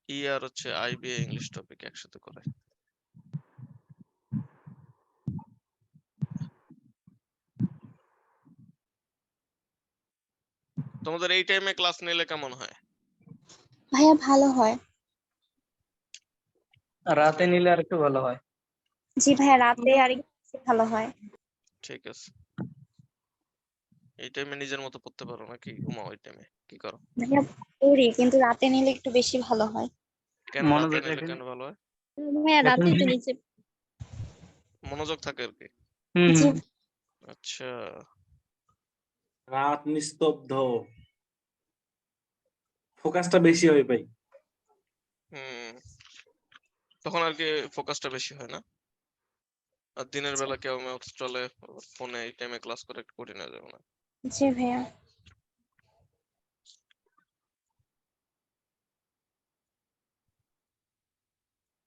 ই আর হচ্ছে IBA English topic একসাথে করে। তোমাদের এই টাইমে ক্লাস নিলে কেমন হয়? ভাইয়া ভালো হয়। রাতে নিলে আর একটু ভালো হয়। জি ভাইয়া রাতে আর একটু বেশি ভালো হয়। ঠিক আছে। এই টাইমে নিজের মতো পড়তে পারো নাকি ঘুমাও ওই টাইমে? কি করো? ভাইয়া পড়ি কিন্তু রাতে নিলে একটু বেশি ভালো হয়। কেন রাতে মনোযোগ নিলে রাখেন। কেন ভালো হয়? ভাইয়া এখন রাতে একটু নিচে। মনোযোগ থাকে আর কি। জি আচ্ছা, রাত নিস্তব্ধ, ফোকাসটা বেশি হয় ভাই। তখন আর কি ফোকাসটা বেশি হয় না। আর দিনের বেলা কেউ চলে ফোনে এই টাইমে ক্লাস করে একটু কঠিন হয়ে যাবে না? জি ভাইয়া।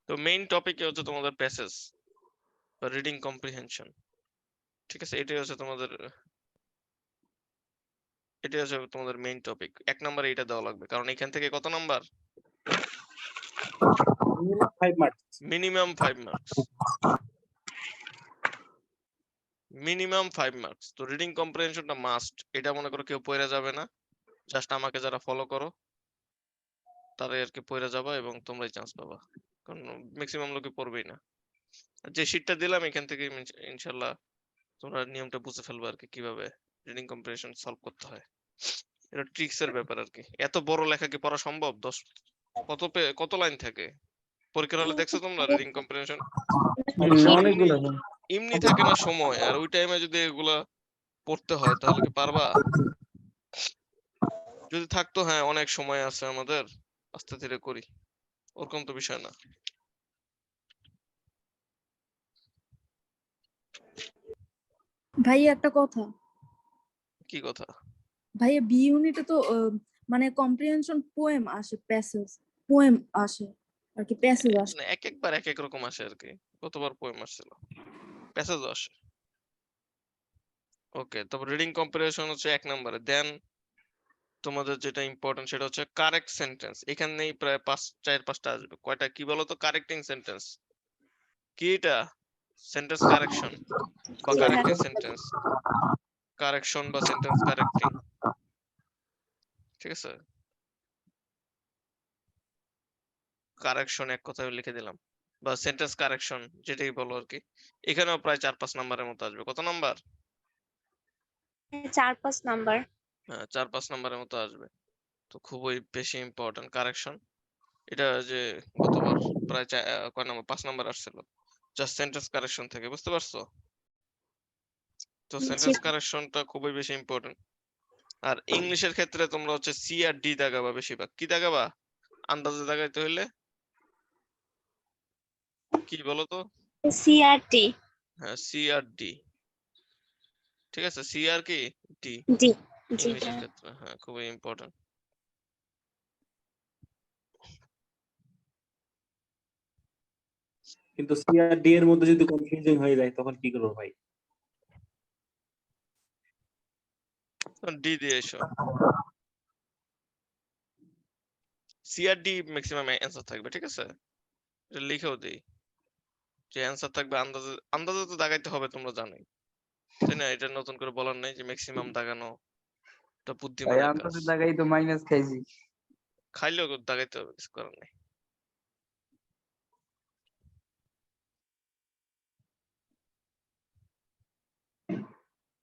তো মেইন টপিকে হচ্ছে তোমাদের প্যাসেজ বা রিডিং কম্প্রিহেনশন। ঠিক আছে, এটাই হচ্ছে তোমাদের মেইন টপিক। 1 নম্বরে এটা দেওয়া লাগবে, কারণ এখান থেকে কত number? 5 marks. Minimum 5 marks. Minimum 5 marks. তো রিডিং কম্প্রিহেনশনটা মাস্ট। এটা মনে করো কেউ পড়ে যাবে না, জাস্ট আমাকে যারা ফলো করো তারাই আর কি পড়ে যাবা এবং তোমরাই চান্স পাবা, কারণ ম্যাক্সিমাম লোকে পড়বেই না। আর যে শীটটা দিলাম এখান থেকে ইনশাল্লাহ তোমরা নিয়মটা বুঝে ফেলবে আর কি, কিভাবে রিডিং কম্প্রিহেনশন সলভ করতে হয়। এটা ট্রিক্স এর ব্যাপার আর কি। এত বড় লেখা কি পড়া সম্ভব? কত লাইন থাকে পরীক্ষার হলে? দেখছো তোমরা রিডিং কম্প্রিহেনশন? অনেকগুলো। এমনি থাকে না সময়, আর ওই টাইমে যদি এগুলা পড়তে হয় তাহলে কি পারবা? যদি থাকতো হ্যাঁ অনেক সময় আছে আমাদের, আস্তে ধীরে করি, ওরকম তো বিষয় না। ভাই একটা কথা, কি কথা? ভাইয়া বি ইউনিটে তো মানে কম্প্রিহেনশন পোয়েম আসে, প্যাসেজ পোয়েম আসে আর কি, প্যাসেজ আসে। না, এক একবার এক এক রকম আসে আর কি। কতবার পোয়েম আসছিল, প্যাসেজ আসে। ওকে, তবে রিডিং কম্প্রিহেনশন হচ্ছে 1 নম্বরে। দেন তোমাদের যেটা ইম্পর্টেন্ট সেটা হচ্ছে কারেক্ট সেন্টেন্স। এখানেই প্রায় 4-5টা আসবে। কয়টা কি বলো তো? কারেক্টিং সেন্টেন্স কি? এটা সেন্টেন্স কারেকশন বা কারেক্টিং সেন্টেন্স, কারেকশন বা সেন্টেন্স কারেক্টিং। ঠিক আছে, কারেকশন এক কথায় লিখে দিলাম, বা সেন্টেন্স কারেকশন যেটাই বলো আর কি। এখানেও প্রায় 4-5 নাম্বারের মতো আসবে। কত নাম্বার? 4-5 নাম্বার। হ্যাঁ, 4-5 নাম্বারের মতো আসবে। তো খুবই বেশি ইম্পর্টেন্ট কারেকশন। এটা যে গতবার প্রায় কয় নাম্বার, 5 নাম্বার আসছিল জাস্ট সেন্টেন্স কারেকশন থেকে, বুঝতে পারছো? তো সেন্টেন্স কারেকশনটা খুবই বেশি ইম্পর্টেন্ট। আর ইংলিশের ক্ষেত্রে তোমরা হচ্ছে সি আর ডি দাগাবা বেশিরভাগ। কি দাগাবা আন্দাজে দাগাইতে হইলে? কি বলো তো? সিআরটি। হ্যাঁ, সি আর ডি। ঠিক আছে, সি আর কি ডি জি জি ইংলিশের ক্ষেত্রে, হ্যাঁ খুবই ইম্পর্টেন্ট। কিন্তু সি আর ডি এর মধ্যে যদি কনফিউজিং হয়ে যায় তখন কি করবো ভাই? ডি দিয়ে এসো। সি আর ডি ম্যাক্সিমাম অ্যান্সার থাকবে। ঠিক আছে, এটা লিখেও দেই যে অ্যান্সার থাকবে। আন্দাজে আন্দাজে তো দাগাইতে হবে, তোমরা জানোই তাই না? এটা নতুন করে বলার নাই যে ম্যাক্সিমাম দাগানো এটা ভাই বুদ্ধিমানের কাজ। আন্দাজের জায়গায় তো মাইনাস খাইছি। খাইলেও দাগাইতে হবে, কিছু করার নেই।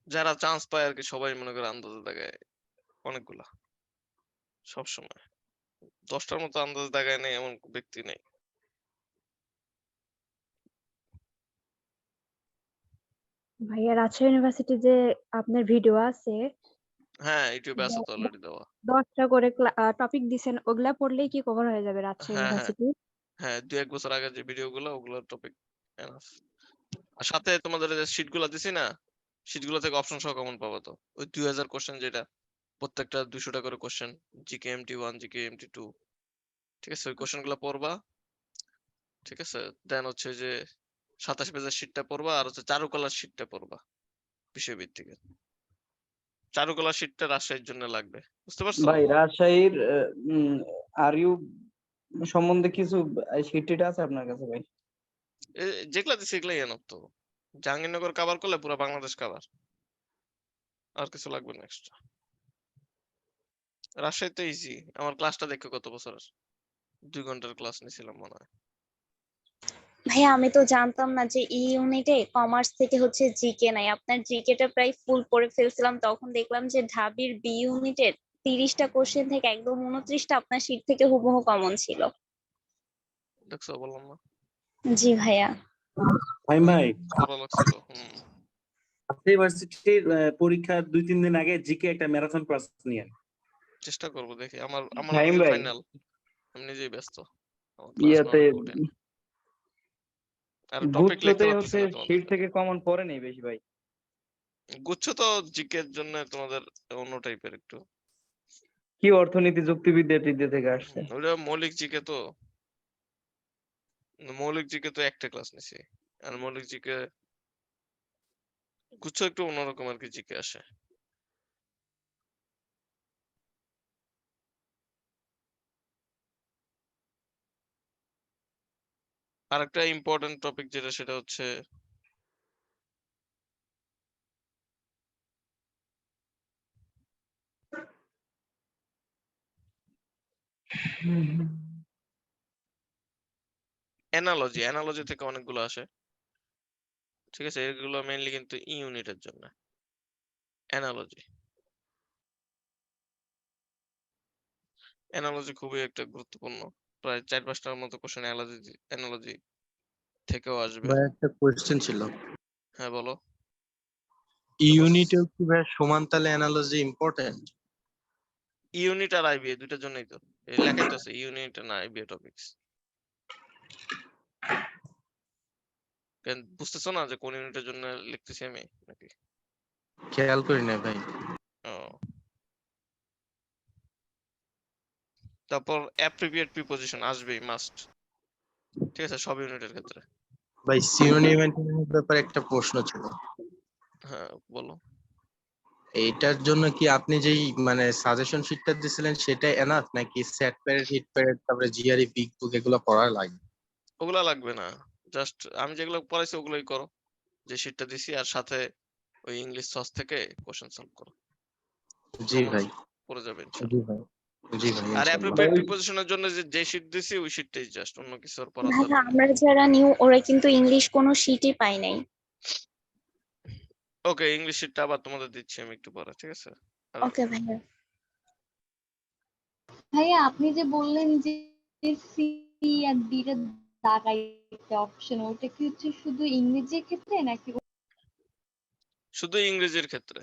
যারা চান্স পায় আর কি সবাই মনে করে আন্দাজে দাগায় অনেকগুলা, সবসময় 10টার মতো আন্দাজ দাগায় নেই এমন ব্যক্তি নেই। ভাইয়া রাজশাহী ইউনিভার্সিটি যে আপনার ভিডিও আছে, হ্যাঁ, ইউটিউবে আছে তো অলরেডি দেওয়া। 10টা করে টপিক দিছেন, ওগুলা পড়লেই কি কভার হয়ে যাবে রাজশাহী হ্যাঁ হ্যাঁ ইউনিভার্সিটি? হ্যাঁ, 2-1 বছর আগে যে ভিডিওগুলো ওগুলোর টপিক এনাফ। আর সাথে তোমাদের যে শীট গুলা দিছি না, শীট গুলো থেকে অপশন সহ কমন পাবো তো। ওই 2000 কোশ্চেন, যেটা প্রত্যেকটা 200টা করে question, GK MT1 GK MT2। ঠিক আছে, ওই কোশ্চেন গুলো পড়বা। ঠিক আছে, দেন হচ্ছে যে 27 পেজের শীটটা পড়বা, আর হচ্ছে চারুকলার শীটটা পড়বা বিষয়ভিত্তিক। চারুকলার শীটটা রাজশাহীর জন্য লাগবে, বুঝতে পারছো? ভাই রাজশাহীর আর ইউ সম্বন্ধে কিছু শিট আছে আপনার কাছে ভাই? যেগুলা দিচ্ছে এগুলাই এনফ তো। জাহাঙ্গীরনগর কভার করলে পুরো বাংলাদেশ কভার, আর কিছু লাগবে না এক্সট্রা। রাজশাহীতে ইজি, আমার ক্লাসটা দেখো কত বছরের, 2 ঘন্টার ক্লাস নিয়েছিলাম মনে হয়। ভাইয়া আমি তো জানতাম না যে ই ইউনিটে কমার্স থেকে হচ্ছে জিকে নাই। আপনার জিকেটা প্রায় ফুল পড়ে ফেলছিলাম, তখন দেখলাম যে ঢাবির বি ইউনিটের 30টা কোশ্চেন থেকে একদম 29টা আপনার শীট থেকে হুবহু কমন ছিল। দেখছো বললাম না, জি ভাইয়া। ফাহিম ভাই, পড়া লাগছিল। ইউনিভার্সিটির পরীক্ষার 2-3 দিন আগে জিকে একটা ম্যারাথন ক্লাস নিয়ে। চেষ্টা করবো, দেখি। আমার আমার ফাহিম ভাই ফাইনাল, আমি নিজেই ব্যস্ত, আমার ক্লাস ইয়াতে নেওয়াটা কঠিন। আর টপিক লিখতে গুচ্ছতে পারতেছি হচ্ছে না তোমাদের। শিট থেকে কমন পড়ে নেই বেশি ভাই। গুচ্ছ তো জিকে এর জন্য তোমাদের অন্য টাইপের একটু। কি অর্থনীতি যুক্তিবিদ্যা টিদ্যা থেকে আসছে। ওটা মৌলিক জিকে তো, মৌলিক জিকে তো একটা ক্লাস নিছি। আর মৌলিক জিকে গুচ্ছ একটু অন্যরকম আর কি জিকে আসে। আর একটা ইম্পর্টেন্ট টপিক যেটা, সেটা হচ্ছে অ্যানালজি। অ্যানালজি থেকে অনেকগুলো আসে, ঠিক আছে? এগুলো মেইনলি কিন্তু ই ইউনিটের জন্য। অ্যানালজি, অ্যানালজি খুবই একটা গুরুত্বপূর্ণ। প্রায় 4-5টার মতো কোশ্চেন অ্যানালজি থেকেও আসবে। ভাই একটা কোয়েশ্চেন ছিল, হ্যাঁ বলো। ইউনিটেও কি ভাই সমান তালে অ্যানালজি ইম্পর্টেন্ট? ইউনিট আর আইবিএ দুইটার জন্যই তো এই লেখাই তো আছে, ইউনিট না আইবিএ টপিকস। কেন বুঝতেছো না যে কোন ইউনিটের জন্য লিখতেছি আমি নাকি? খেয়াল করি না ভাই। ও, তারপর অ্যাপ্রিভিয়েট প্রিপজিশন আসবেই, মাস্ট, ঠিক আছে, সব ইউনিটের ক্ষেত্রে। ভাই সিনোনিম অ্যান্টোনিমের ব্যাপারে একটা প্রশ্ন ছিল। হ্যাঁ বলো। এইটার জন্য কি আপনি যেই মানে সাজেশন শিটটা দিছিলেন সেটা এনাফ, নাকি সেট প্যারেড, হিট প্যারেড, তারপরে জিআরই, বিগ বুক এগুলো পড়া লাগবে? ওগুলা লাগবে না, জাস্ট আমি যেগুলো পড়াইছি ওগুলোই করো, যে শিটটা দিছি, আর সাথে ওই ইংলিশ সস থেকে কোশ্চেন সলভ করো। জি কমন ভাই। পড়ে যাবে জি ইনশাআল্লাহ। ভাই। জি ভাই আর ইনশাআল্লাহ। অ্যাপ্রোপ্রিয়েট প্রিপজিশনের জন্য যে শিট দিছি ওই শিটটাই জাস্ট, অন্য কিছু আর পড়ার ভাইয়া দরকার নেই। আমরা যারা নিউ ওরা কিন্তু ইংলিশ কোনো শিটই পাই নাই। ওকে, ইংলিশ শিটটা আবার তোমাদের দিচ্ছি আমি একটু পরে, ঠিক আছে? আর ওকে ভাইয়া। ভাইয়া আপনি যে বললেন যে সি আর ডি টা দাগাইতে অপশন, ওটা কি হচ্ছে শুধু ইংরেজির ক্ষেত্রে নাকি? শুধু ইংরেজির ক্ষেত্রে।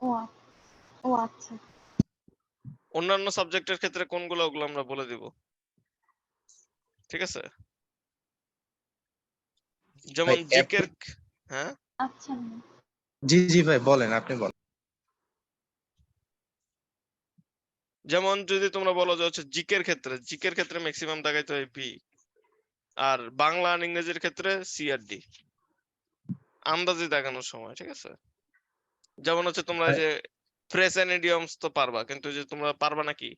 ও ও আচ্ছা। অন্যান্য সাবজেক্টের ক্ষেত্রে কোনগুলো ওগুলো আমরা বলে দিব, ঠিক আছে? যেমন ভাই জিকের, হ্যাঁ আচ্ছা জি জি ভাই বলেন, আপনি বলেন। যেমন যদি তোমরা বলো যে হচ্ছে জিকের ক্ষেত্রে ম্যাক্সিমাম দাগাইতে হয় বি, আর বাংলা আর ইংরেজির ক্ষেত্রে সি আর ডি, আন্দাজে দাগানোর সময়, ঠিক আছে? যেমন হচ্ছে তোমরা ভাই, যে ফ্রেজ এন্ড ইডিয়মস তো পারবা, কিন্তু যে তোমরা পারবা নাকি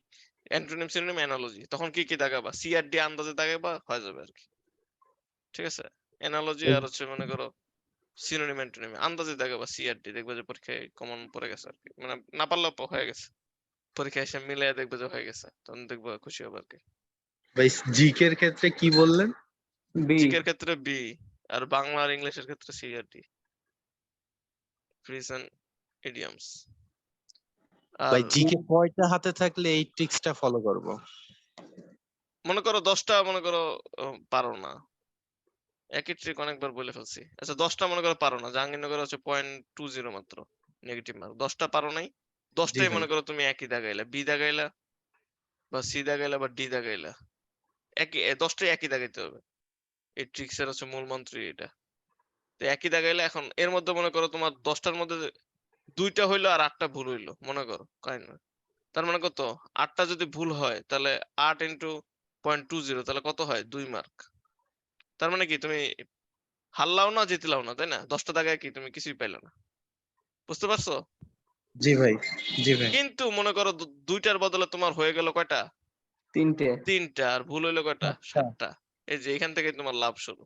অ্যান্টোনিম সিনোনিম অ্যানালজি, তখন কি কি দাগাবা? সি আর ডি আন্দাজে দাগাবা, হয়ে যাবে আর কি, ঠিক আছে? অ্যানালজি আর হচ্ছে মনে করো সিনোনিম অ্যান্টোনিম আন্দাজে দাগাবা সি আর ডি, দেখবে যে পরীক্ষায় কমন পড়ে গেছে আর কি, মানে না পারলেও হয়ে গেছে, পরীক্ষায় এসে মিলিয়ে দেখবে যে হয়ে গেছে, তখন দেখবো খুশি হবে আর কি। ভাই জিকের ক্ষেত্রে কি বললেন? বি। জিকের ক্ষেত্রে বি, আর বাংলা আর ইংলিশের ক্ষেত্রে সি আর ডি, ফ্রেজ এন্ড ইডিয়মস। আর ভাই জিকে কয়টা হাতে থাকলে এই ট্রিক্সটা ফলো করব? মনে করো 10টা, মনে করো পারো না, একই ট্রিক অনেকবার বলে ফেলছি। আচ্ছা 10টা মনে করো পারো না, জাহাঙ্গীরনগর হচ্ছে 0.20 মাত্র নেগেটিভ মার্ক, 10টা পারো নাই, জি 10টাই ভাই। মনে করো তুমি একই দাগাইলা, বি দাগাইলা বা সি দাগাইলা বা ডি দাগাইলা, একই 10টাই একই দাগাইতে হবে। এই ট্রিক্স এর হচ্ছে মূল মন্ত্রই এটা। তো একই দাগাইলা, এখন এর মধ্যে মনে করো তোমার 10টার মধ্যে 2টা হইলো আর 8টা ভুল হইলো, মনে করো কাইন্ড, তার মানে কত? 8টা যদি ভুল হয় তাহলে 8 ইন্টু 0.20 তাহলে কত হয়? 2 মার্ক। তার মানে কি তুমি হারলাও না জিতলাও না, তাই না? 10টা দাগায় কি তুমি কিছুই পাইলে না, বুঝতে পারছো? জি ভাই, জি ভাই। কিন্তু মনে করো দুইটার বদলে তোমার হয়ে গেল কয়টা? 3টে। 3টা, আর ভুল হইলো কয়টা? 7টা। এই যে এখান থেকে তোমার লাভ শুরু।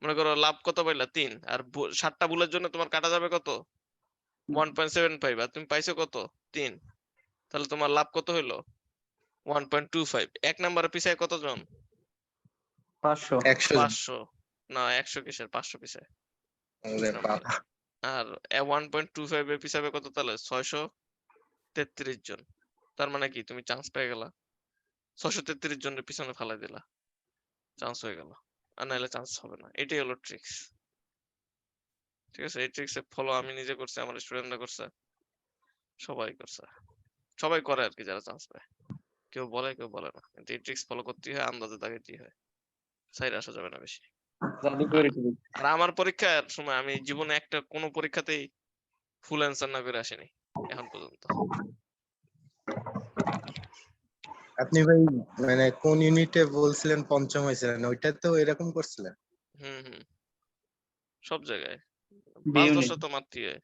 মনে করো লাভ কত পাইলা? 3, আর 7টা ভুলের জন্য তোমার কাটা যাবে কত? 1.75, আর তুমি পাইছো কত? 3। তাহলে তোমার লাভ কত হইলো? 1.25। এক নাম্বারে পিছায় কতজন? 500। 100 জন। 500। না, 100 কিসের? 500 পিছায় ওরে নাম্বারে। বাবা। আর 1.25 এর পিছাবে কত তাহলে? 633 জন। তার মানে কি তুমি চান্স পেয়ে গেলা? 633 জনের পিছনে ফালাই দিলা, চান্স হয়ে গেল। আর নাহলে চান্স হবে না। এটাই হলো ট্রিক্স। ঠিক আছে? এই ট্রিক্স ফলো আমি নিজে করছি, আমার স্টুডেন্টরা করছে, সবাই করছে। সবাই করে আর কি যারা চান্স পায়। কেউ বলে কেউ বলে না, কিন্তু এই ট্রিক্স ফলো করতেই হয়, আন্দাজে দাগাইতেই হয়। সাইড আসা যাবে না বেশি। জাদুকরি ট্রিক। আর আমার পরীক্ষার সময় আমি জীবনে একটা কোনো পরীক্ষাতেই ফুল অ্যান্সার না করে আসিনি এখন পর্যন্ত। আপনি ভাই মানে কোন ইউনিটে বলছিলেন পঞ্চম হয়েছিলেন, ওইটাতেও এরকম করছিলেন? হুম। সব জায়গায় বি 5-10টা ইউনিট। তো মারতেই হয়।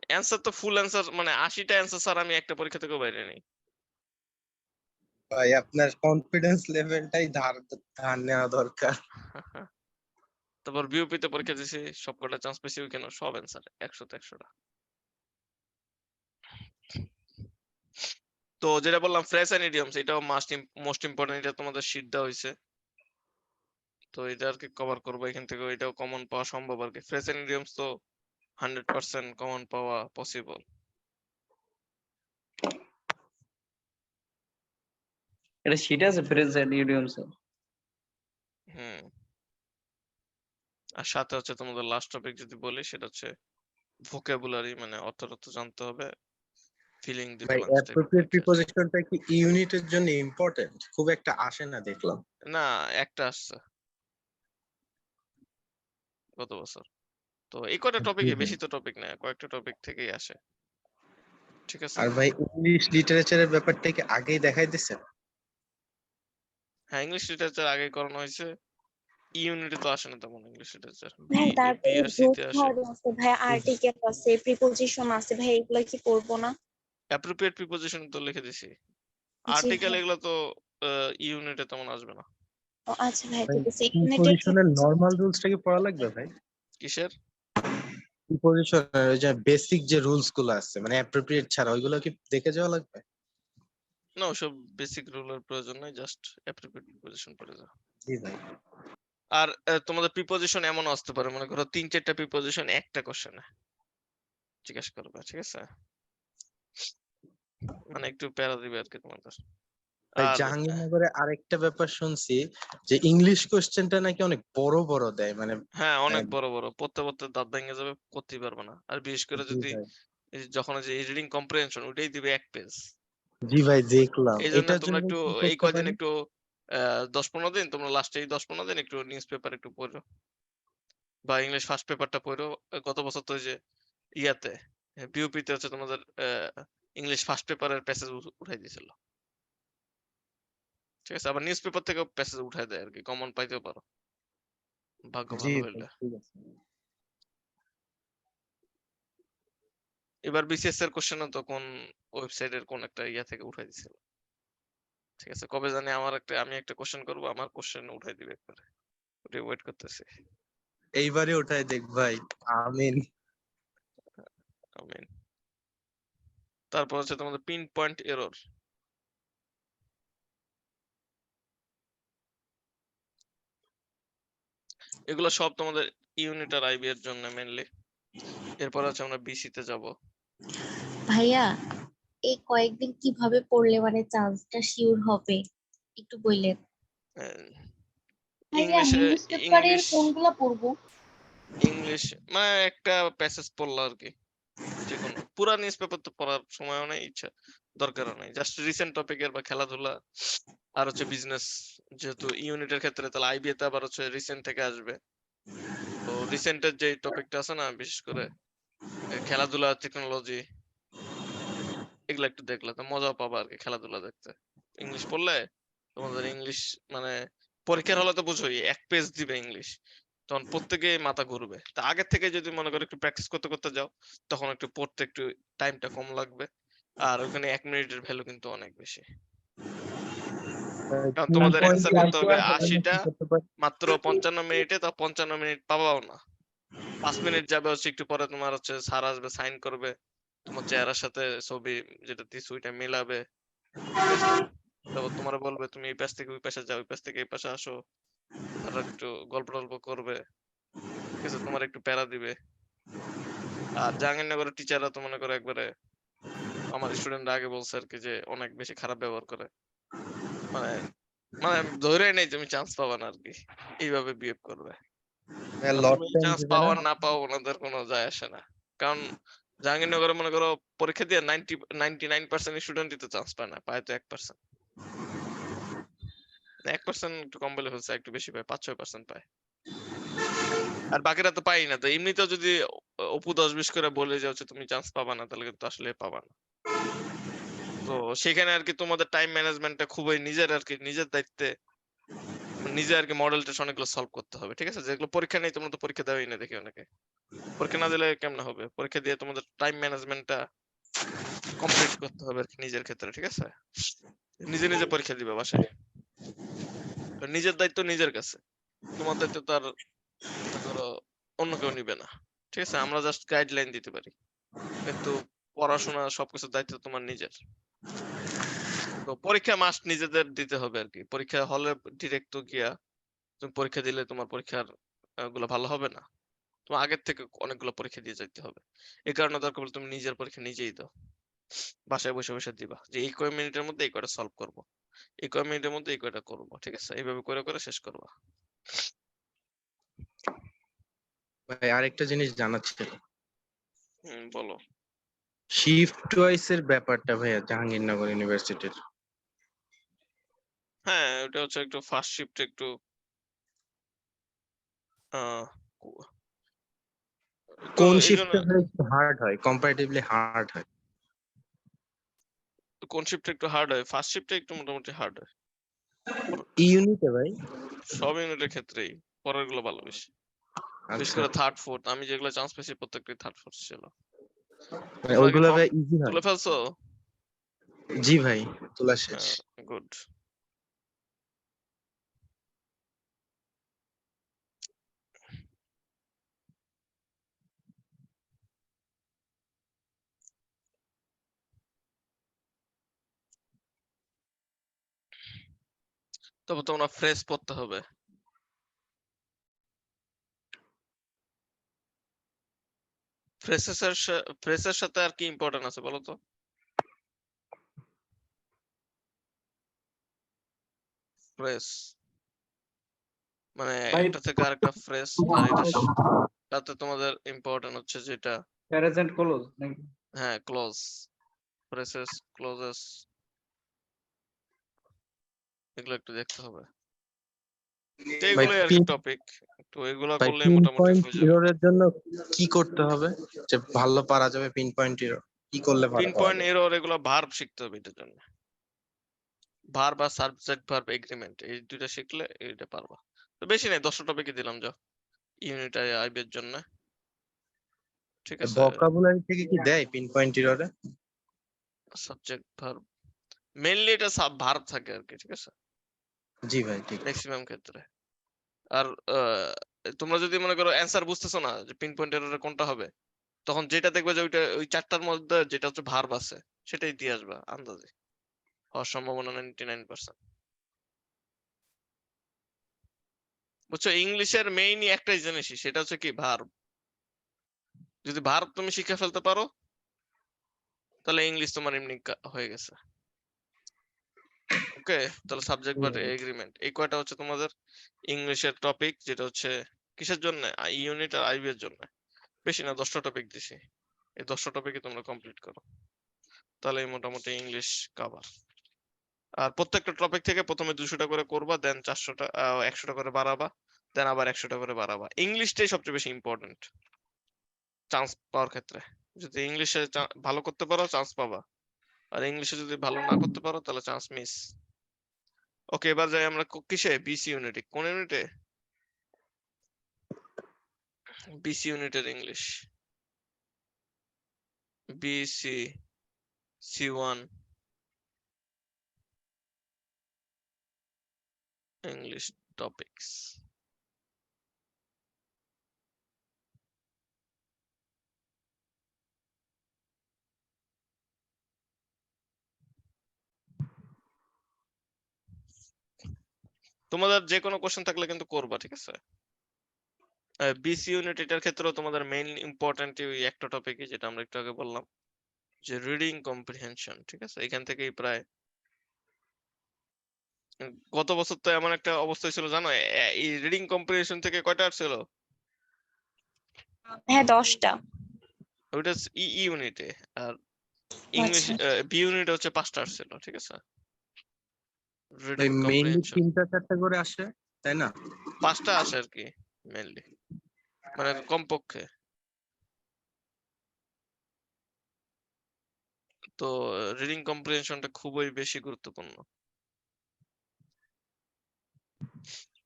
অ্যান্সার তো ফুল অ্যান্সার, মানে 80টা অ্যান্সার স্যার আমি একটা পরীক্ষা থেকেও বাইরে নেই। ভাই আপনার কনফিডেন্স লেভেলটাই ধার নেওয়া দরকার। তারপর বিউপি তে পরীক্ষা দিয়েছি, সবকটা চান্স পেয়েছি, ওইখানে সব অ্যান্সার 100তে 100টা। তো যেটা বললাম ফ্রেজ এন্ড ইডিয়মস, এটাও মোস্ট ইম্পর্টেন্ট। এটা তোমাদের শীট দেওয়া হয়েছে, তো এটা আর কি কভার করবো এখান থেকে। এটাও কমন পাওয়া সম্ভব আর কি। ফ্রেজ এন্ড ইডিয়মস তো 100% কমন পাওয়া পসিবল। এটা শীট আছে ফ্রেজ এন্ড ইডিয়মস। হুম। আর সাথে হচ্ছে তোমাদের লাস্ট টপিক যদি বলি, সেটা হচ্ছে ভোকাবুলারি, মানে অর্থ জানতে হবে। ফিলিং দি ভাই ব্ল্যাঙ্কস টাইপের অ্যাপ্রোপ্রিয়েট পরীক্ষা। প্রিপোজিশনটা কি ইউনিটের জন্য ইম্পর্টেন্ট? খুব একটা আসে না দেখলাম। না, একটা আসছে গত বছর। তো এই কয়টা টপিকে, বেশি তো টপিক না, কয়েকটা টপিক থেকেই আসে। ঠিক আছে? আর ভাই ইংলিশ লিটারেচারের ব্যাপারটা কি আগেই দেখাই দিছেন? হ্যাঁ, ইংলিশ লিটারেচার আগে করানো হয়েছে। ইউনিটে তো আসে না তেমন ইংলিশ লিটারেচার। ভাই বি তারপরে আর সি গ্রোথ তে আসে। ওয়ার্ড আছে ভাই, আর্টিকেল আছে, প্রিপোজিশন আছে ভাই, এগুলা কি পড়বো না? অ্যাপ্রোপ্রিয়েট প্রিপোজিশন তো লিখে দিছি। জি আর্টিকেল ভাই। এগুলো তো ইউনিটে তেমন আসবে না। ও আচ্ছা ভাই, ভাই ঠিক আছে। ইউনিটের কি প্রিপোজিশনের নরমাল রুলসটা কি পড়া লাগবে ভাই? কিসের? প্রিপোজিশনের ওই যে বেসিক যে রুলস গুলো আছে মানে অ্যাপ্রোপ্রিয়েট ছাড়া, ওইগুলো কি দেখে যাওয়া লাগবে? না, ওসব বেসিক রুলের প্রয়োজন নাই, জাস্ট অ্যাপ্রোপ্রিয়েট প্রিপোজিশন পড়ে যাও। জি ভাই। আর তোমাদের প্রিপোজিশন এমন আসতে পারে, মনে করো 3-4টা প্রিপোজিশন একটা কোশ্চেনে জিজ্ঞাসা করবে। ঠিক আছে? মানে একটু প্যারা দিবে আর কি তোমাদের। ভাই আর জাহাঙ্গীরনগরে আরেকটা ব্যাপার শুনছি যে ইংলিশ কোশ্চেনটা নাকি অনেক বড় বড় দেয়, মানে হ্যাঁ, অনেক বড় বড়, পড়তে পড়তে দাঁত ভেঙে যাবে, করতেই পারবে না। আর বিশেষ করে জি যদি ভাই। যখন যে রিডিং কম্প্রিহেনশন, ওইটাই দিবে 1 পেজ। জি ভাই দেখলাম। এই জন্য এটার তোমরা জন্য একটু কি এই করতে কয়দিন পারি? একটু 10-15 দিন তোমরা, লাস্টে এই 10-15 দিন একটু নিউজ পেপার একটু পড়ো, বা ইংলিশ ফার্স্ট পেপারটা পড়ো। গত বছর তো ওই যে ইয়াতে বিউপি তে হচ্ছে তোমাদের ইংলিশ ফার্স্ট পেপারের প্যাসেজ উঠাই দিয়েছিল। ঠিক আছে? আবার নিউজ পেপার থেকেও প্যাসেজ উঠাই দেয় আর কি, কমন পাইতেও পারো ভাগ্য জি ভালো ভাই, হইলে। ঠিক আছে। এবার বিসিএস এর কোশ্চেনও তো কোন ওয়েবসাইটের কোন একটা ইয়া থেকে উঠাই দিছিল। ঠিক আছে? কবে জানি আমি একটা কোশ্চেন করব, আমার কোশ্চেন উঠাই দিবে একবারে। ওটাই ওয়েট করতেছি। এইবারে ওঠাই দেখ ভাই। আমিন। আমিন। তারপর হচ্ছে তোমাদের পিন পয়েন্ট এরর। এগুলো সব তোমাদের ইউনিট আর আইবি এর জন্য মেইনলি। এরপর হচ্ছে আমরা বিসি তে যাব। ভাইয়া এই কয়েকদিন কিভাবে পড়লে মানে চান্সটা শিওর হবে একটু বললেন? ভাইয়া ইংলিশে নিউজ পেপারের ইংলিশ কোনগুলা পড়বো? ইংলিশ মানে একটা প্যাসেজ পড়লো আর কি, যে কোনো পুরা নিউজ পেপার তো পড়ার সময়ও নেই, ইচ্ছা দরকারও নেই। জাস্ট রিসেন্ট টপিকের বা খেলাধুলা আর হচ্ছে বিজনেস, যেহেতু ইউনিটের ক্ষেত্রে, তাহলে আইবি তে আবার হচ্ছে রিসেন্ট থেকে আসবে। তো রিসেন্টের যে টপিকটা আছে না, বিশেষ করে খেলাধুলা, টেকনোলজি, এগুলো একটু দেখলে তো মজাও পাবা আর কি খেলাধুলা দেখতে। ইংলিশ পড়লে তোমাদের ইংলিশ মানে পরীক্ষার হলে তো বুঝোই 1 পেজ দিবে ইংলিশ, তখন প্রত্যেকে মাথা ঘুরবে। তা আগের থেকে যদি মনে করো একটু প্র্যাকটিস করতে করতে যাও, তখন একটু পড়তে একটু টাইমটা কম লাগবে। আর ওখানে 1 মিনিটের ভ্যালু কিন্তু অনেক বেশি। কারণ তোমাদের অ্যান্সার করতে হবে 80টা মাত্র 55 মিনিটে, তা 55 মিনিট পাবাও না। 5 মিনিট যাবে হচ্ছে একটু পরে তোমার হচ্ছে স্যার আসবে, সাইন করবে, তোমার চেহারার সাথে ছবি যেটা দিছো ওইটা মিলাবে, ঠিক আছে? তারপর তোমার বলবে তুমি এই পাশ থেকে ওই পাশে যাও, ওই পাশ থেকে এই পাশে আসো, তারা একটু গল্প টল্প করবে, ঠিক আছে? তোমার একটু প্যারা দিবে। আর জাহাঙ্গীরনগরের টিচাররা তো মনে করো একবারে, আমার স্টুডেন্টরা আগে বলছে আর কি যে অনেক বেশি খারাপ ব্যবহার করে, মানে মানে ধরেই নেই তুমি চান্স পাবা না আর কি, এইভাবে বিহেভ করবে। লট তুমি টাইম চান্স দিবে পাও না? আর না পাও ওনাদের কোনো যায় আসে না। কারণ জাহাঙ্গীরনগরে মনে করো পরীক্ষা দিয়ে 99% স্টুডেন্টই তো চান্স পায় না, পায় তো 1%। 1% একটু কম বলে ফেলছে, একটু বেশি পায়, 5-6% পায়। আর বাকিরা তো পাই না। তো এমনিতেও যদি অপু 10-20 করে বলে যে হচ্ছে তুমি চান্স পাবা না, তাহলে কিন্তু আসলে পাবা না। তো সেখানে আর কি তোমাদের টাইম ম্যানেজমেন্টটা খুবই নিজের আর কি, নিজের দায়িত্বে নিজে আর কি মডেল টেস্ট অনেকগুলো সলভ করতে হবে, ঠিক আছে? যেগুলো পরীক্ষা নেই, তোমরা তো পরীক্ষা দেওয়াই না দেখি অনেকে। পরীক্ষা না দিলে কেমন হবে? পরীক্ষা দিয়ে তোমাদের টাইম ম্যানেজমেন্টটা কমপ্লিট করতে হবে আর কি নিজের ক্ষেত্রে, ঠিক আছে? নিজে নিজে পরীক্ষা দিবে বাসায়। তো নিজের দায়িত্ব নিজের কাছে, তোমার দায়িত্ব তো আর মনে করো অন্য কেউ নিবে না, ঠিক আছে? আমরা জাস্ট গাইডলাইন দিতে পারি, কিন্তু পড়াশোনা সবকিছুর দায়িত্ব তোমার নিজের। তো পরীক্ষা মাস্ট নিজেদের দিতে হবে আর কি। পরীক্ষা হলে ডিরেক্ট তো গিয়া তুমি পরীক্ষা দিলে তোমার পরীক্ষার গুলো ভালো হবে না। তোমার আগের থেকে অনেকগুলো পরীক্ষা দিয়ে যেতে হবে। এই কারণে দরকার পড়লে তুমি নিজের পরীক্ষা নিজেই দাও, বাসায় বসে বসে দিবা যে এই কয় মিনিটের মধ্যে এই কয়টা সলভ করবো, এই কয় মিনিটের মধ্যে এই কয়টা করবো, ঠিক আছে? এইভাবে করে করে শেষ করবা। ভাই আরেকটা জিনিস জানার ছিল, বলো। শিফট ওয়াইজ এর ব্যাপারটা ভাইয়া জাহাঙ্গীরনগর ইউনিভার্সিটির। হ্যাঁ, ওটা হচ্ছে একটু ফার্স্ট শিফট একটু আহ তো কোন এই জন্য শিফটটা একটু হার্ড হয়, কম্পারেটিভলি হার্ড হয়? কোন শিফটটা একটু হার্ড হয়? ফার্স্ট শিফটটা একটু মোটামুটি হার্ড হয়। ইউনিটে ভাই? সব ইউনিটের ক্ষেত্রেই পরের গুলো ভালো বেশি, বিশেষ আচ্ছা, করে থার্ড ফোর্থ। আমি যেগুলো চান্স পেয়েছি প্রত্যেকটাই থার্ড ফোর্থ ছিল। মানে তোমরা কি ওইগুলো ফর্ম ভাই ইজি হয়? তুলে ফেলছো? জি ভাই, তোলা শেষ। হ্যাঁ, গুড। তবে তোমরা ফ্রেশ পড়তে হবে। ফ্রেশের সাথে আর কি ইম্পর্টেন্ট আছে বলো তো? ফ্রেশ মানে ভাই একটা থেকে আরেকটা ফ্রেশ, আর তাতে তোমাদের ইম্পর্টেন্ট হচ্ছে যেটা, প্রেজেন্ট ক্লোজ নাকি? হ্যাঁ, ক্লোজ, ফ্রেশেস, ক্লোজেস, এগুলো একটু দেখতে হবে। তো ভাই এগুলোই আর কি টপিক, তো এগুলো ভাই করলে পিন মোটামুটি পয়েন্ট হয়ে যাবে। এররের জন্য কি করতে হবে যে ভালো পারা যাবে? পিন পয়েন্ট এরর কি করলে ভালো পিন পারা পয়েন্ট যাবে? এরর এগুলো ভার্ব শিখতে হবে এটার জন্য। ভার্ব বা সাবজেক্ট ভার্ব এগ্রিমেন্ট, এই দুইটা শিখলে এটা পারবা। তো বেশি নেই, 10টা টপিকই দিলাম যাও ইউনিট আইবের জন্য, ঠিক আছে? ভোকাবুলারি থেকে কি দেয় পিন পয়েন্ট এররে? সাবজেক্ট ভার্ব মেইনলি এটা ভার্ব থাকে আর কি, ঠিক আছে? জি ভাই, ঠিক। ম্যাক্সিমাম ক্ষেত্রে। আর তোমরা যদি মনে করো অ্যান্সার বুঝতেছো না যে পিন পয়েন্ট এরর কোনটা হবে, তখন যেটা দেখবে যে ওইটা ওই 4টার মধ্যে যেটা হচ্ছে ভার্ব আছে সেটাই দিয়ে আসবা আন্দাজে, হওয়ার সম্ভাবনা 99%। বুঝছো? ইংলিশের মেইনই একটাই জিনিসই, সেটা হচ্ছে কি ভার্ব। যদি ভার্ব তুমি শিখে ফেলতে পারো, তাহলে ইংলিশ তোমার এমনি হয়ে গেছে। ওকে, তাহলে সাবজেক্ট ভার্ব এগ্রিমেন্ট এই কয়টা হচ্ছে তোমাদের ইংলিশের টপিক, যেটা হচ্ছে কিসের জন্য? ইউনিট আর আইবি এর জন্য। বেশি না, 10টা টপিক দিছি, এই 10টা টপিকই তোমরা কমপ্লিট করো, তাহলে মোটামুটি ইংলিশ কভার। আর প্রত্যেকটা টপিক থেকে প্রথমে 200টা করে করবা, দেন 100টা করে বাড়াবা, দেন আবার 100টা করে বাড়াবা। ইংলিশটাই সবচেয়ে বেশি ইম্পর্টেন্ট চান্স পাওয়ার ক্ষেত্রে। যদি ইংলিশে ভালো করতে পারো চান্স পাবা, আর ইংলিশে যদি ভালো না করতে পারো তাহলে চান্স মিস। ওকে, এবার যাই আমরা কিসে? বিসি ইউনিটে। কোন ইউনিটে? BC ইউনিটের English, BC C1 English topics. তোমাদের যে কোনো কোশ্চেন থাকলে কিন্তু করবা, ঠিক আছে? বিসি ইউনিট এটার ক্ষেত্রেও তোমাদের মেইন ইম্পর্টেন্ট ওই একটা টপিকই, যেটা আমরা একটু আগে বললাম, যে রিডিং কম্প্রিহেনশন, ঠিক আছে? এখান থেকেই প্রায় গত বছর তো এমন একটা অবস্থা ছিল জানো, এই রিডিং কম্প্রিহেনশন থেকে কয়টা আসছিল? হ্যাঁ 10টা। ওইটা ই ইউনিটে, আর ইংলিশ আচ্ছা। বি ইউনিটে হচ্ছে 5টা আসছিল, ঠিক আছে? ওই রিডিং মেইনলি কম্প্রিহেনশন 3টা 4টা করে আসে, তাই না? 5টা আসে আর কি মেইনলি, মানে কমপক্ষে। তো রিডিং কম্প্রিহেনশনটা খুবই বেশি গুরুত্বপূর্ণ।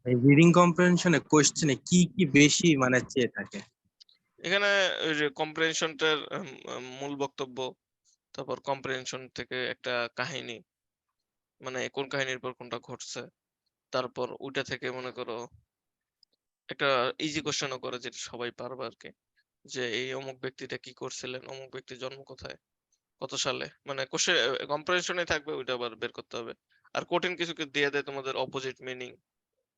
এই রিডিং কম্প্রিহেনশনে কোশ্চেনে কি কি বেশি মানে চেয়ে থাকে? এখানে ওই যে কম্প্রিহেনশনটার মূল বক্তব্য, তারপর কম্প্রিহেনশন থেকে একটা কাহিনী, মানে কোন কাহিনীর পর কোনটা ঘটছে, তারপর ওইটা থেকে মনে করো একটা ইজি কোশ্চেনও করে, যেটা সবাই পারবে আর কি, যে এই অমুক ব্যক্তিটা কি করছিলেন, অমুক ব্যক্তির জন্ম কোথায়, কত সালে, মানে কোশ্চেন কম্প্রিহেনশনে থাকবে, ওইটা আবার বের করতে হবে। আর কঠিন কিছু দিয়ে দেয় তোমাদের অপোজিট মিনিং,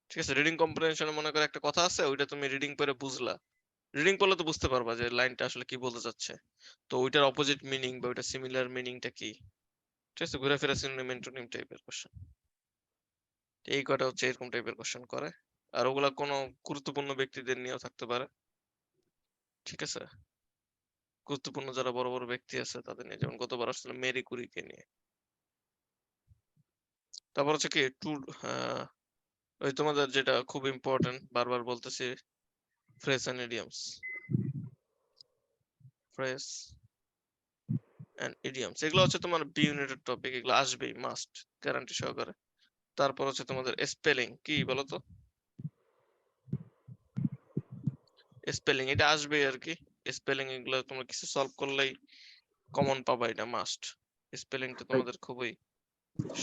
ঠিক আছে? রিডিং কম্প্রিহেনশনে মনে করো একটা কথা আছে, ওইটা তুমি রিডিং পড়ে বুঝলা, রিডিং পড়লে তো বুঝতে পারবা যে লাইনটা আসলে কি বলতে চাচ্ছে, তো ওইটার অপোজিট মিনিং বা ওইটার সিমিলার মিনিংটা কি, ঠিক আছে? ঘুরে ফিরে সিনোনিম অ্যান্টোনিম টাইপের কোশ্চেন, এই কটা হচ্ছে এরকম টাইপের কোশ্চেন করে। আর ওগুলা কোনো গুরুত্বপূর্ণ ব্যক্তিদের নিয়েও থাকতে পারে, ঠিক আছে? গুরুত্বপূর্ণ যারা বড় বড় ব্যক্তি আছে তাদের নিয়ে, যেমন গতবার আসলে মেরি কুরিকে নিয়ে। তারপর হচ্ছে কি টু, ওই তোমাদের যেটা খুব ইম্পর্টেন্ট, বারবার বলতেছি, phrase and idioms, phrase and idioms, এগুলো হচ্ছে তোমার বি ইউনিটের টপিক, এগুলো আসবেই মাস্ট, গ্যারান্টি সহকারে। তারপর হচ্ছে তোমাদের স্পেলিং, কি বলো তো? স্পেলিং এটা আসবেই আর কি, স্পেলিং এগুলো তোমরা কিছু সলভ করলেই কমন পাবা, এটা মাস্ট। স্পেলিংটা তোমাদের খুবই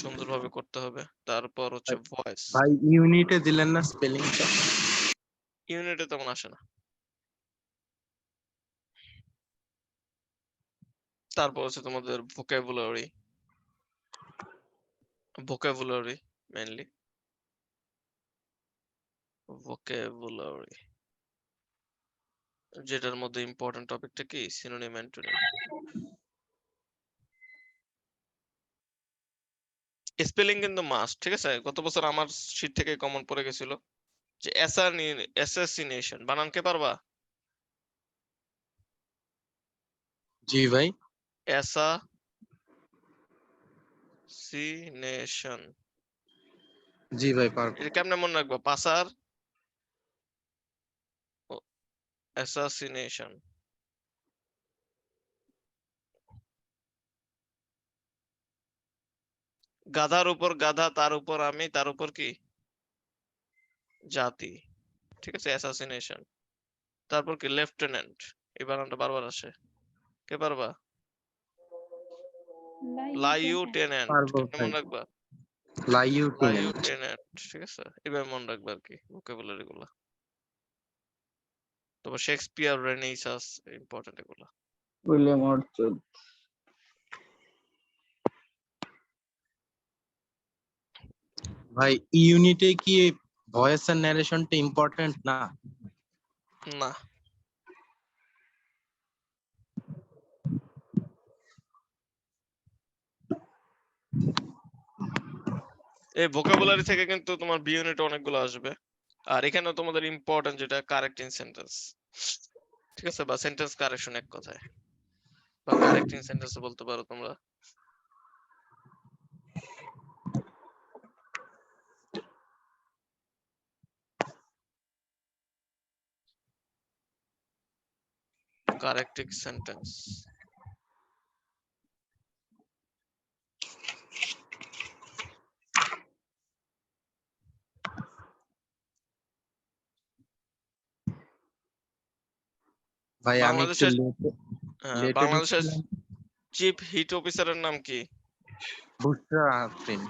সুন্দরভাবে করতে হবে। তারপর হচ্ছে ভয়েস, ভাই ইউনিটে দিলেন না স্পেলিংটা? ইউনিটে তেমন আসে না। তারপর হচ্ছে তোমাদের ভোকাবুলারি, ভোকাবুলারি মেইনলি, ভোকাবুলারি, যেটার মধ্যে ইম্পর্টেন্ট টপিকটা কি সিনোনিম অ্যান্টোনিম। স্পেলিং কিন্তু মাস্ট, ঠিক আছে? গত বছর আমার শীট থেকে কমন পড়ে গেছিল যে অ্যাসাসিনেশন বানান কে পারবা? জি ভাই। অ্যাসাসিনেশন, জি ভাই পারবো। এটা কেমনে মনে রাখবা? পাসার অ্যাসাসিনেশন, গাধার উপর গাধা, তার উপর আমি, তার উপর কি জাতি, ঠিক আছে? অ্যাসাসিনেশন। তারপর কি লেফটেন্যান্ট, এই বানানটা বারবার আসে, কে পারবা? লাইউটেন্যান্ট, পারবো কেমনে ভাই। মনে রাখবা? লাইউটেন্যান্ট। লাইউটেন্যান্ট, ঠিক আছে? এবার মনে রাখবা আর কি ভোকাবুলারি গুলা। তারপর শেক্সপিয়ার, রেনেসাঁস, ইম্পর্টেন্ট এগুলা। উইলিয়াম অর্চড। ভাই ইউনিটে কি ভয়েস এন্ড ন্যারেশনটা ইম্পর্টেন্ট না? না, এই ভোকাবুলারি থেকে কিন্তু তোমার বি ইউনিট অনেকগুলো আসবে। আর এখানে তোমাদের ইম্পর্টেন্ট যেটা কারেক্টিং সেন্টেন্স, ঠিক আছে? বা সেন্টেন্স কারেকশন এক কথায়, বা কারেক্টিং সেন্টেন্স বলতে পারো তোমরা। কারেক্টিং সেন্টেন্স, ভাই আমি একটু বাংলাদেশের লেটে বাংলাদেশের ঢুকছিলাম। চিফ হিট অফিসারের নাম কি? বুশরা আফরিন।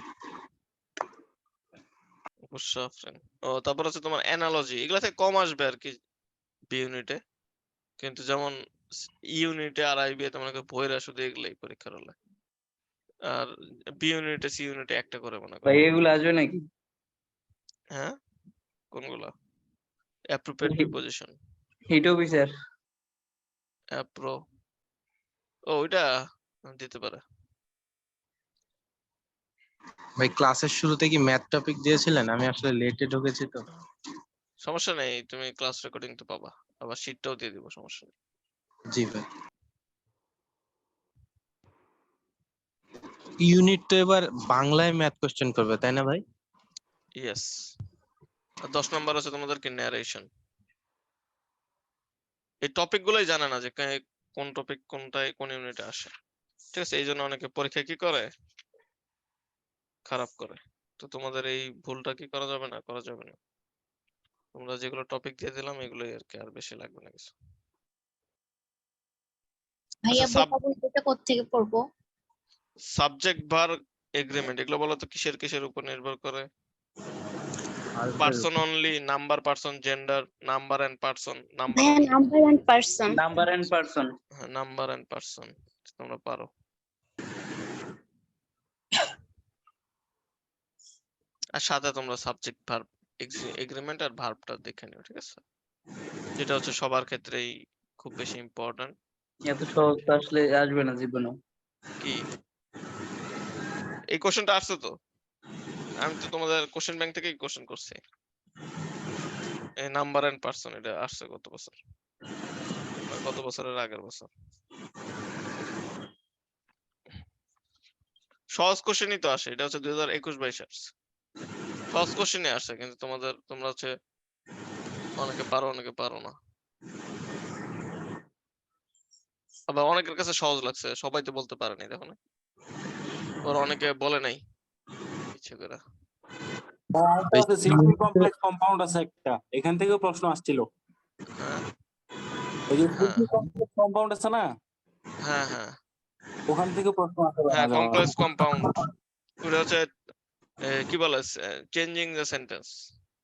বুশরা আফরিন। ও তারপর হচ্ছে তোমার অ্যানালজি, এগুলা থেকে কম আসবে আর কি বি ইউনিটে, কিন্তু যেমন ইউনিটে আর আইবি তে মনে করো বইরা শুধু এগুলাই পরীক্ষার হলে, আর বি ইউনিটে সি ইউনিটে একটা করে মনে করো। ভাই এগুলো আসবে নাকি? হ্যাঁ, কোনগুলা? Appropriate preposition, hit officer. অ্যাপ্রো, ও ওইটা দিতে পারে। ভাই ক্লাসের শুরুতে কি ম্যাথ টপিক দিয়েছিলেন? আমি আসলে লেটে ঢুকেছি তো। সমস্যা নেই, তুমি ক্লাস রেকর্ডিং তো পাবা, আবার শিটটাও দিয়ে দিব, সমস্যা নেই। জি ভাই। ইউনিট তো এবার বাংলায় ম্যাথ কোশ্চেন করবে তাই না ভাই? ইয়েস। 10 নম্বর আছে তোমাদেরকে ন্যারেশন। এই টপিক গুলোই জানে না যে কোন টপিক কোনটায় কোন ইউনিটে আসে, ঠিক আছে? এই জন্য অনেকে পরীক্ষা কি করে, খারাপ করে। তো তোমাদের এই ভুলটা কি করা যাবে না, করা যাবে না। তোমরা যেগুলো টপিক দিয়ে দিলাম এগুলোই আর কি, আর বেশি লাগবে না কিছু। ভাইয়া আচ্ছা, ভোকাবুলারিটা কোত্থেকে পড়বো? সাবজেক্ট ভার এগ্রিমেন্ট এগুলো বলো তো কিসের কিসের উপর নির্ভর করে? Person only, number, person, gender, number and person, number ভাইয়া number and person. Number and person. Number and person তোমরা পারো। আর সাথে তোমরা সাবজেক্ট ভার্ব এগ্রিমেন্ট আর ভার্বটা দেখে নিও, ঠিক আছে? যেটা হচ্ছে সবার ক্ষেত্রেই খুব বেশি ইম্পর্টেন্ট। এত সহজ তো আসলে আসবে না জীবনে। কি এই কোশ্চেনটা আসছে তো, আমি তো তোমাদের কোশ্চেন ব্যাংক থেকেই কোশ্চেন করছি। এই নাম্বার এন্ড পার্সন এটা আসছে গত বছর, বা গত বছরের আগের বছর। সহজ কোশ্চেনই তো আসে, এটা হচ্ছে 2021-22 আসছে, সহজ কোশ্চেনই আসে, কিন্তু তোমরা হচ্ছে অনেকে পারো অনেকে পারো না, আবার অনেকের কাছে সহজ লাগছে, সবাই তো বলতে পারেনি, দেখো না? ওর অনেকে বলে নাই ইচ্ছে করে। সিম্পল কমপ্লেক্স কম্পাউন্ড আছে একটা, এখান থেকেও প্রশ্ন আসছিল। হ্যাঁ ওই যে হ্যাঁ কমপ্লেক্স কম্পাউন্ড আছে না, হ্যাঁ হ্যাঁ ওখান থেকে প্রশ্ন আসতে পারে হ্যাঁ মাঝে মাঝে। কমপ্লেক্স কম্পাউন্ড, ওটা হচ্ছে কি বলে, changing the sentence.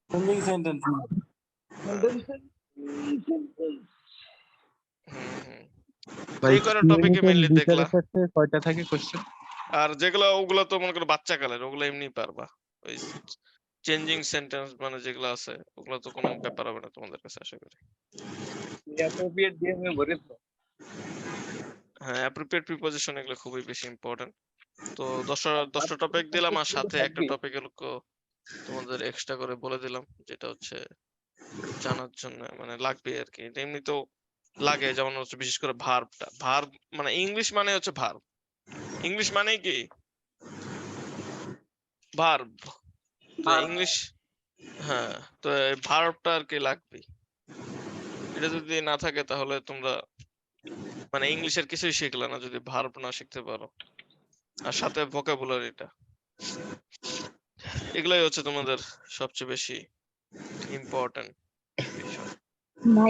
Changing sentence. ভাই এই কয়টা টপিকে মেইনলি দেখলা, কয়টা থাকে কোশ্চেন? আর যেগুলো ওগুলো তো মনে করো বাচ্চা কালের, ওগুলো এমনি পারবা। ওই চেঞ্জিং সেন্টেন্স মানে যেগুলো আছে ওগুলো তো কোনো ব্যাপার হবে না তোমাদের কাছে, আশা করি। অ্যাপ্রোপ্রিয়েট দিয়ে আমি ভরেছি। হ্যাঁ, অ্যাপ্রোপ্রিয়েট প্রিপোজিশন এগুলো খুবই বেশি ইম্পর্টেন্ট। তো 10টা টপিক দিলাম, আর সাথে একটা টপিক তোমাদের এক্সট্রা করে বলে দিলাম, যেটা হচ্ছে জানার জন্য মানে লাগবে আর কি। এটা এমনি তো লাগে, যেমন হচ্ছে বিশেষ করে ভার্ব মানে ইংলিশ মানে হচ্ছে ভার্ব, ইংলিশ মানে কি ভার্ব, তো ইংলিশ, হ্যাঁ, তো এই ভার্বটা আর কি লাগবে। এটা যদি না থাকে তাহলে তোমরা মানে ইংলিশের কিছুই শিখলে না যদি ভার্ব না শিখতে পারো, আর সাথে ভোকাবুলারিটা, এগুলাই হচ্ছে তোমাদের সবচেয়ে বেশি ইম্পর্টেন্ট বিষয়। ভাই